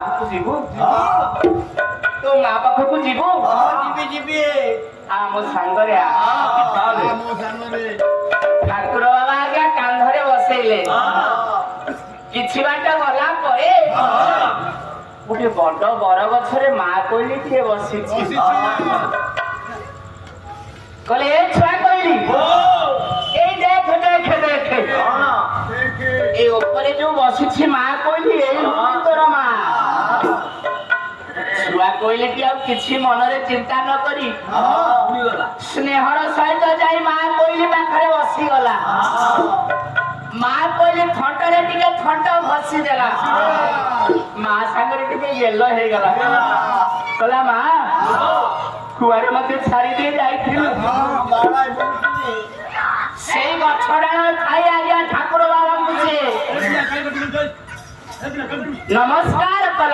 ଯିବୁ ତୋ ମା ପାଖକୁ ଯିବୁ ଯିବି ଆମ ସାଙ୍ଗରେ ଠାକୁର ବାବା ଆଜ୍ଞା କାନ୍ଧରେ ବସେଇଲେ କିଛି ବାଟ ଗଲା ପରେ ଗୋଟେ ବଡ ବର ଗଛରେ ମା କୋଇଲି ଟିଏ ବସିଛି କହିଲେ ଏ ଛୁଆ କୋଇଲି ଏଇ ଦେଖ ଦେଖ ଦେଖ এই উপরে যে বসিছি মা কইলি এই হচ্ছে তোর মা ছুয়া কইলে কি আর কিছু মନରେ চিন্তা ন করি স্নেহর সহিত যাই মা কইলি পাখরে বসি গলা মা কইলি ঠন্টরে টিকে ঠন্ট ঘষি দেলা মা সাঙ্গরে টিকে ইয়েলো হয়ে গলা কলা মা কুয়ারে মধ্যে ছাড়ি দিয়ে যাইছিল সেই গছড়া খাই আজ্ঞা ঠাকুর বাবা বুঝে নমস্কার।